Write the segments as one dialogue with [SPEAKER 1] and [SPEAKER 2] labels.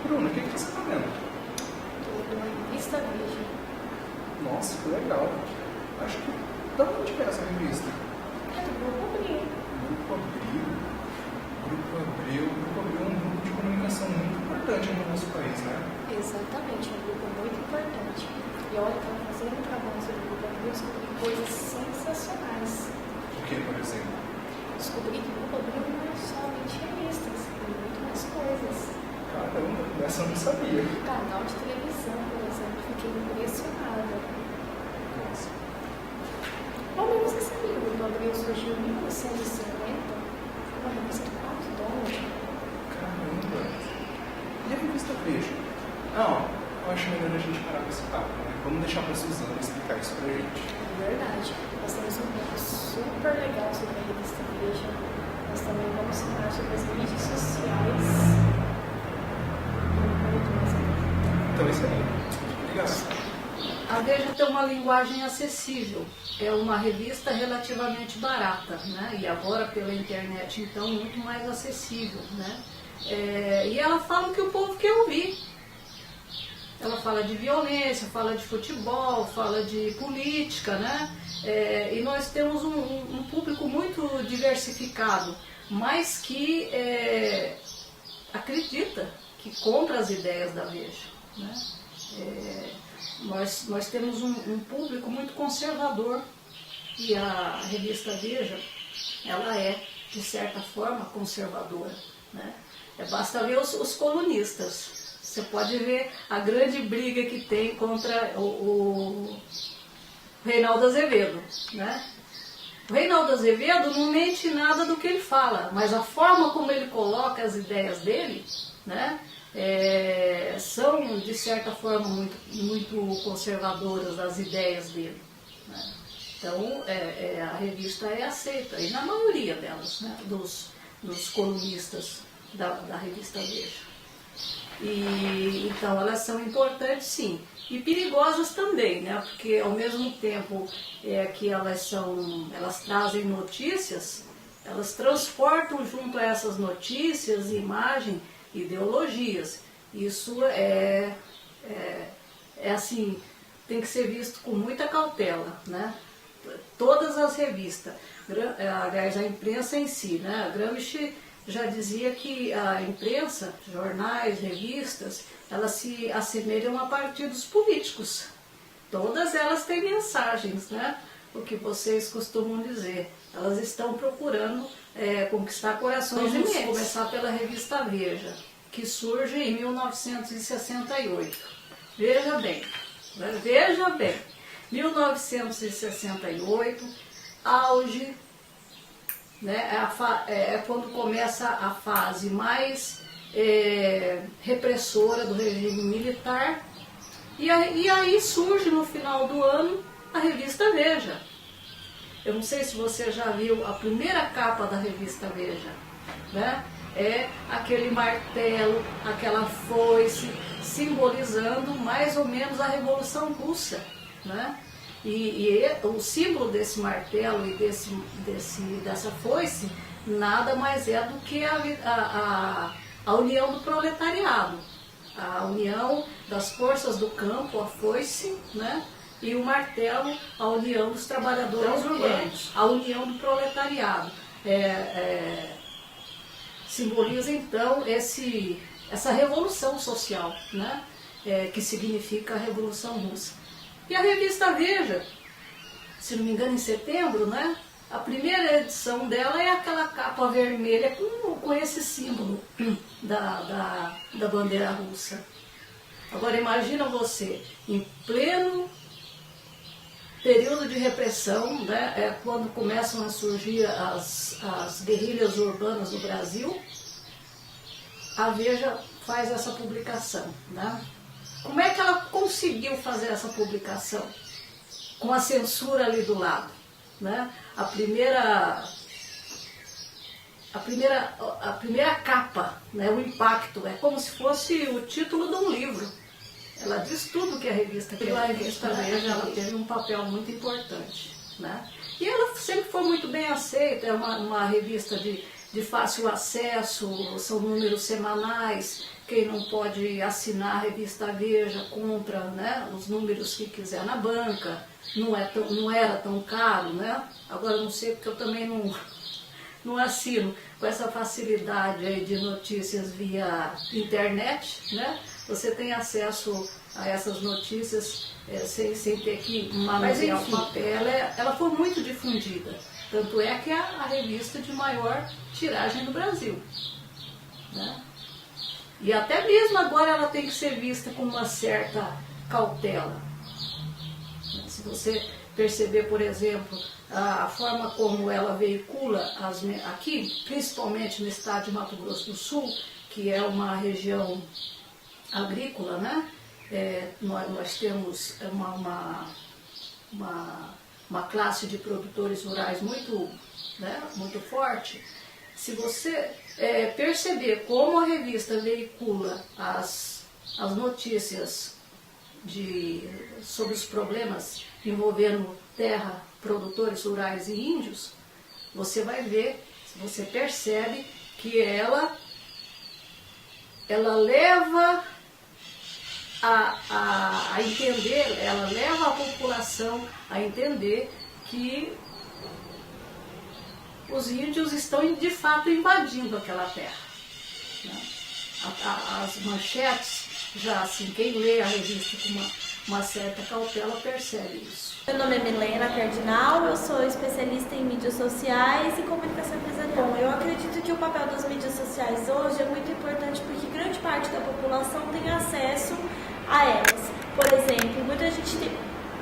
[SPEAKER 1] Bruna, o que você está vendo?
[SPEAKER 2] Estou na revista Veja.
[SPEAKER 1] Nossa, que legal. Acho que... Da onde que é essa revista?
[SPEAKER 2] É do Grupo Abril.
[SPEAKER 1] Grupo Abril? Grupo Abril. Grupo Abril é um grupo de comunicação muito importante no nosso país, né?
[SPEAKER 2] Exatamente, é um grupo muito importante. E olha, estava fazendo um trabalho sobre o Grupo Abril, descobri coisas sensacionais.
[SPEAKER 1] O que, por exemplo?
[SPEAKER 2] Descobri que o Grupo Abril não é somente revistas, tem muito mais coisas.
[SPEAKER 1] Caramba, essa eu não sabia.
[SPEAKER 2] Canal de televisão, por exemplo, fiquei impressionada.
[SPEAKER 1] Nossa.
[SPEAKER 2] Como você sabia que o Grupo Abril surgiu em 1950? Uma revista de $4.
[SPEAKER 1] Caramba. E a revista Veja? Não, eu acho melhor a gente parar com esse papo, né? Vamos deixar para a Suzana explicar isso pra gente.
[SPEAKER 2] É verdade. Nós temos um livro super legal sobre a revista Veja. Nós também vamos falar sobre as mídias sociais. Muito mais legal.
[SPEAKER 1] Então é isso aí. Obrigado.
[SPEAKER 3] A Veja tem uma linguagem acessível, é uma revista relativamente barata, né? E agora pela internet, então, muito mais acessível, né? E ela fala o que o povo quer ouvir. Ela fala de violência, fala de futebol, fala de política, né? E nós temos um público muito diversificado, mas que acredita, que compra as ideias da Veja, né? Nós temos um público muito conservador e a revista Veja, ela é, de certa forma, conservadora, né? Basta ver os colunistas. Você pode ver a grande briga que tem contra o Reinaldo Azevedo, né? O Reinaldo Azevedo não mente nada do que ele fala, mas a forma como ele coloca as ideias dele, né? São, de certa forma, muito conservadoras as ideias dele, né? Então, a revista é aceita, e na maioria delas, né? dos colunistas da revista Veja. Então, elas são importantes, sim, e perigosas também, né? Porque, ao mesmo tempo que elas trazem notícias, elas transportam junto a essas notícias, imagem, ideologias. Isso assim, tem que ser visto com muita cautela, né? Todas as revistas, aliás, a imprensa em si, né? Gramsci já dizia que a imprensa, jornais, revistas, elas se assemelham a partidos políticos. Todas elas têm mensagens, né? O que vocês costumam dizer. Elas estão procurando conquistar corações de mentes. Vamos começar pela revista Veja, que surge em 1968. Veja bem, 1968, auge, né, quando começa a fase mais repressora do regime militar, e aí surge no final do ano a revista Veja. Eu não sei se você já viu a primeira capa da revista Veja, né? É aquele martelo, aquela foice, simbolizando mais ou menos a Revolução Russa, né? E o símbolo desse martelo e dessa foice nada mais é do que a união do proletariado, a união das forças do campo, a foice, né? E o martelo, a união dos trabalhadores urbanos, a união do proletariado. Simboliza então essa revolução social, né? Que significa a Revolução Russa. E a revista Veja, se não me engano, em setembro, né? A primeira edição dela é aquela capa vermelha com esse símbolo da bandeira russa. Agora imagina você, em pleno período de repressão, né? Quando começam a surgir as guerrilhas urbanas do Brasil, a Veja faz essa publicação, né? Como é que ela conseguiu fazer essa publicação? Com a censura ali do lado, né? A primeira capa, né? O impacto, é como se fosse o título de um livro. Ela diz tudo que a revista quer. A revista Veja, ela teve um papel muito importante, né? E ela sempre foi muito bem aceita, é uma revista de fácil acesso, são números semanais, quem não pode assinar a revista Veja compra, né, os números que quiser na banca, não era tão caro, né? Agora não sei porque eu também não assino com essa facilidade aí de notícias via internet, né? Você tem acesso a essas notícias sem ter que manusear o papel. Ela foi muito difundida, tanto é que é a revista de maior tiragem no Brasil, né? E até mesmo agora ela tem que ser vista com uma certa cautela. Se você perceber, por exemplo, a forma como ela veicula aqui, principalmente no estado de Mato Grosso do Sul, que é uma região agrícola, né? Nós temos uma classe de produtores rurais muito, né, muito forte. Se você perceber como a revista veicula as notícias sobre os problemas envolvendo terra, produtores rurais e índios, você vai ver, você percebe que ela leva a entender, ela leva a população a entender que os índios estão de fato invadindo aquela terra, né? As manchetes, já assim, quem lê a revista com uma certa cautela percebe isso.
[SPEAKER 4] Meu nome é Milena Cardinal, eu sou especialista em mídias sociais e comunicação empresarial. Bom, eu acredito que o papel das mídias sociais hoje é muito importante porque grande parte da população tem acesso a elas. Por exemplo, muita gente tem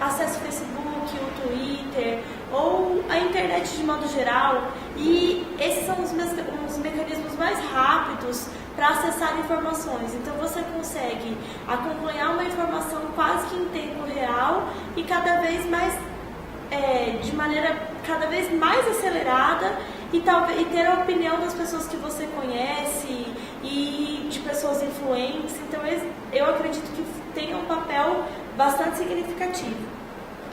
[SPEAKER 4] acesso ao Facebook, o Twitter ou a internet de modo geral, e esses são os mecanismos mais rápidos para acessar informações. Então você consegue acompanhar uma informação quase que em tempo real e cada vez mais de maneira cada vez mais acelerada e ter a opinião das pessoas que você conhece e de pessoas influentes. Então eu acredito que tem um papel bastante significativo.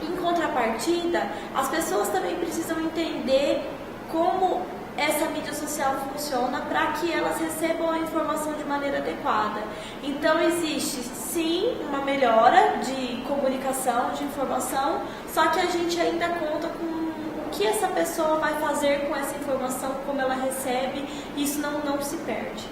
[SPEAKER 4] Em contrapartida, as pessoas também precisam entender como essa mídia social funciona para que elas recebam a informação de maneira adequada. Então existe sim uma melhora de comunicação, de informação, só que a gente ainda conta com o que essa pessoa vai fazer com essa informação, como ela recebe, isso não se perde.